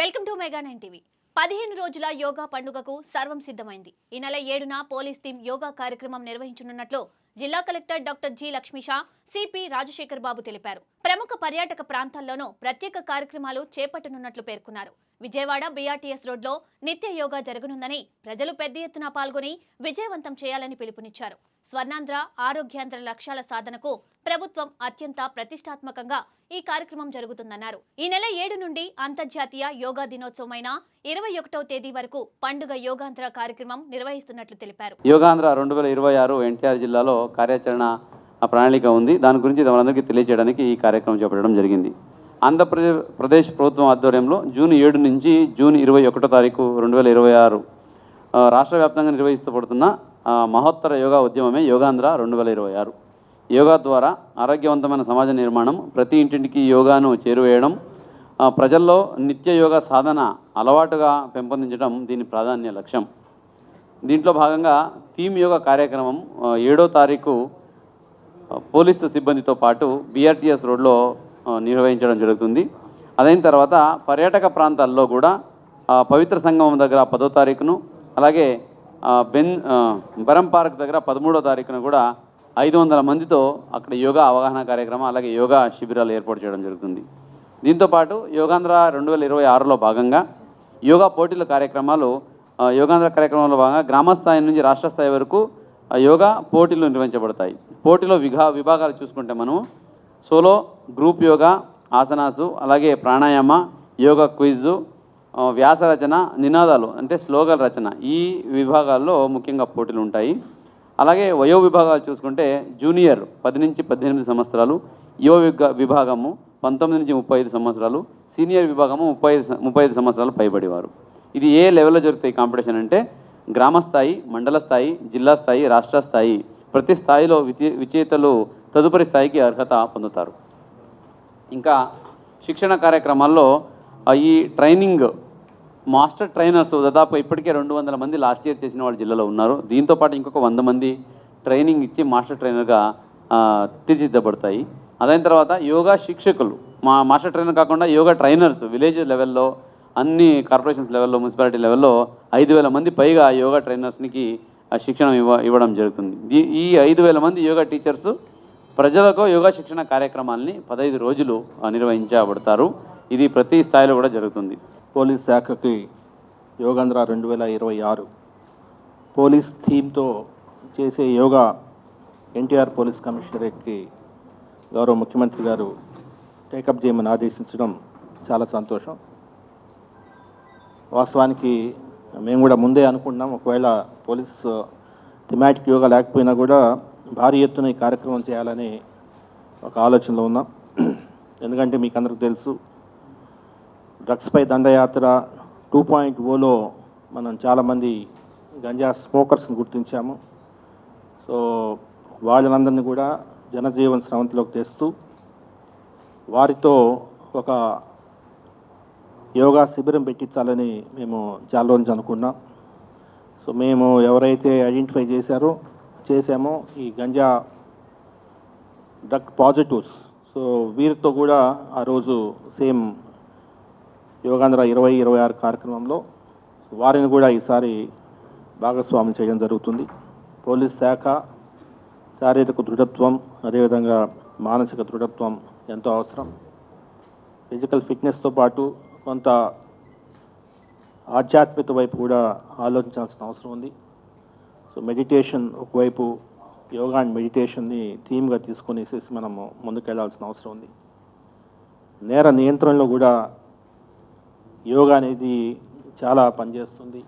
Welcome to mega 9 TV. 15 రోజుల యోగా పండుగకు సర్వం సిద్ధమైంది. ఈ నెల 7న పోలీస్ టీం యోగా కార్యక్రమం నిర్వహించనున్నట్లు జిల్లా collector doctor G Lakshmisha, CP Rajasekhar Babu తెలిపారు. ప్రముఖ పర్యాటక ప్రాంతాల్లోనూ ప్రత్యేక కార్యక్రమాలు చేపట్టనున్నట్లు పేర్కొన్నారు. విజయవాడ బీఆర్టీఎస్ రోడ్లో నిత్య యోగా జరగనుందని, ప్రజలు పెద్ద ఎత్తున పాల్గొని విజయవంతం చేయాలని పిలుపునిచ్చారు. స్వర్ణాంధ్ర, ఆరోగ్యాంధ్ర లక్ష్యాల సాధనకు ప్రభుత్వం అత్యంత ప్రతిష్టాత్మకంగా ఈ కార్యక్రమం జరుగుతుందన్నారు. ఈ నెల 7 నుండి అంతర్జాతీయ యోగా దినోత్సవమైన 21వ తేదీ వరకు పండుగ యోగాంధ్ర కార్యక్రమం నిర్వహిస్తున్నట్లు తెలిపారు. యోగాంధ్ర 2026 ఎన్టీఆర్ జిల్లాలో కార్యాచరణ ప్రణాళిక ఉంది. దాని గురించి మనందరికీ తెలియజేయడానికి ఈ కార్యక్రమం చేపట్టడం జరిగింది. ఆంధ్రప్రదేశ్ ప్రభుత్వం ఆధ్వర్యంలో జూన్ 7 నుంచి జూన్ 21 తారీఖు 2026 రాష్ట్ర వ్యాప్తంగా నిర్వహిస్తబడుతున్న మహోత్తర యోగా ఉద్యమమే యోగాంధ్ర 2026. యోగా ద్వారా ఆరోగ్యవంతమైన సమాజ నిర్మాణం, ప్రతి ఇంటింటికి యోగాను చేరువేయడం, ప్రజల్లో నిత్య యోగా సాధన అలవాటుగా పెంపొందించడం దీని ప్రాధాన్య లక్ష్యం. దీంట్లో భాగంగా థీమ్ యోగా కార్యక్రమం 7వ తారీఖు పోలీసు సిబ్బందితో పాటు బీఆర్టీఎస్ రోడ్లో నిర్వహించడం జరుగుతుంది. అదైన తర్వాత పర్యాటక ప్రాంతాల్లో కూడా పవిత్ర సంగమం దగ్గర 10వ తారీఖును, అలాగే బరం పార్క్ దగ్గర 13వ తారీఖున కూడా 500 మందితో అక్కడ యోగా అవగాహన కార్యక్రమం, అలాగే యోగా శిబిరాలు ఏర్పాటు చేయడం జరుగుతుంది. దీంతోపాటు యోగాంధ్ర 2026లో భాగంగా యోగా పోటీల కార్యక్రమాలు, యోగాంధ్ర కార్యక్రమంలో భాగంగా గ్రామ స్థాయి నుంచి రాష్ట్ర స్థాయి వరకు యోగా పోటీలు నిర్వహించబడతాయి. పోటీలో విభాగాలు చూసుకుంటే మనము సోలో, గ్రూప్ యోగా, ఆసనాసు, అలాగే ప్రాణాయామ, యోగా క్విజ్, వ్యాస రచన, నినాదాలు అంటే స్లోగన్ రచన, ఈ విభాగాల్లో ముఖ్యంగా పోటీలు ఉంటాయి. అలాగే వయో విభాగాలు చూసుకుంటే జూనియర్ 10 నుంచి 18 సంవత్సరాలు, యువ విభాగము 19 నుంచి 35 సంవత్సరాలు, సీనియర్ విభాగము 35 సంవత్సరాలు పైబడివారు. ఇది ఏ లెవెల్లో జరుగుతాయి కాంపిటీషన్ అంటే గ్రామ స్థాయి, మండల స్థాయి, జిల్లా స్థాయి, రాష్ట్ర స్థాయి, ప్రతి స్థాయిలో విజేతలు తదుపరి స్థాయికి అర్హత పొందుతారు. ఇంకా శిక్షణ కార్యక్రమాల్లో ఈ ట్రైనింగ్ మాస్టర్ ట్రైనర్స్ దాదాపు ఇప్పటికే 200 మంది లాస్ట్ ఇయర్ చేసిన వాళ్ళు జిల్లాలో ఉన్నారు. దీంతోపాటు ఇంకొక 100 మంది ట్రైనింగ్ ఇచ్చి మాస్టర్ ట్రైనర్గా తీర్చిదిద్దబడతాయి. అదైన తర్వాత యోగా శిక్షకులు, మాస్టర్ ట్రైనర్ కాకుండా యోగా ట్రైనర్స్ విలేజ్ లెవెల్లో, అన్ని కార్పొరేషన్స్ లెవెల్లో, మున్సిపాలిటీ లెవెల్లో 5,000 మంది పైగా యోగా ట్రైనర్స్కి శిక్షణ ఇవ్వడం జరుగుతుంది. ఈ 5,000 మంది యోగా టీచర్స్ ప్రజలకు యోగా శిక్షణ కార్యక్రమాల్ని 15 రోజులు నిర్వహించబడతారు. ఇది ప్రతి స్థాయిలో కూడా జరుగుతుంది. పోలీస్ శాఖకి యోగాంధ్ర 2026 పోలీస్ థీమ్తో చేసే యోగా ఎన్టీఆర్ పోలీస్ కమిషనరేట్కి గౌరవ ముఖ్యమంత్రి గారు టేకప్ చేయమని ఆదేశించడం చాలా సంతోషం. వాస్తవానికి మేము కూడా ముందే అనుకుంటున్నాం, ఒకవేళ పోలీస్ థిమాటిక్ యోగా లేకపోయినా కూడా భారీ ఎత్తున ఈ కార్యక్రమం చేయాలని ఒక ఆలోచనలో ఉన్నాం. ఎందుకంటే మీకు అందరికీ తెలుసు, డ్రగ్స్పై దండయాత్ర 2.0లో మనం చాలామంది గంజా స్మోకర్స్ని గుర్తించాము. సో వాళ్ళందరినీ కూడా జనజీవన స్రవంతిలోకి తెస్తూ వారితో ఒక యోగా శిబిరం పెట్టించాలని మేము చాలా రోజు అనుకున్నాం. సో మేము ఎవరైతే ఐడెంటిఫై చేశామో ఈ గంజా డ్రగ్ పాజిటివ్స్, సో వీరితో కూడా ఆ రోజు సేమ్ యోగాంధ్ర 2026 కార్యక్రమంలో వారిని కూడా ఈసారి భాగస్వామ్యం చేయడం జరుగుతుంది. పోలీస్ శాఖ శారీరక దృఢత్వం, అదేవిధంగా మానసిక దృఢత్వం ఎంతో అవసరం. ఫిజికల్ ఫిట్నెస్తో పాటు కొంత ఆధ్యాత్మిక వైపు కూడా ఆలోచించాల్సిన అవసరం ఉంది. సో మెడిటేషన్ ఒకవైపు, యోగా అండ్ మెడిటేషన్ని థీమ్గా తీసుకొనేసేసి మనము ముందుకెళ్లాల్సిన అవసరం ఉంది. నేర నియంత్రణలో కూడా యోగా అనేది చాలా పనిచేస్తుంది.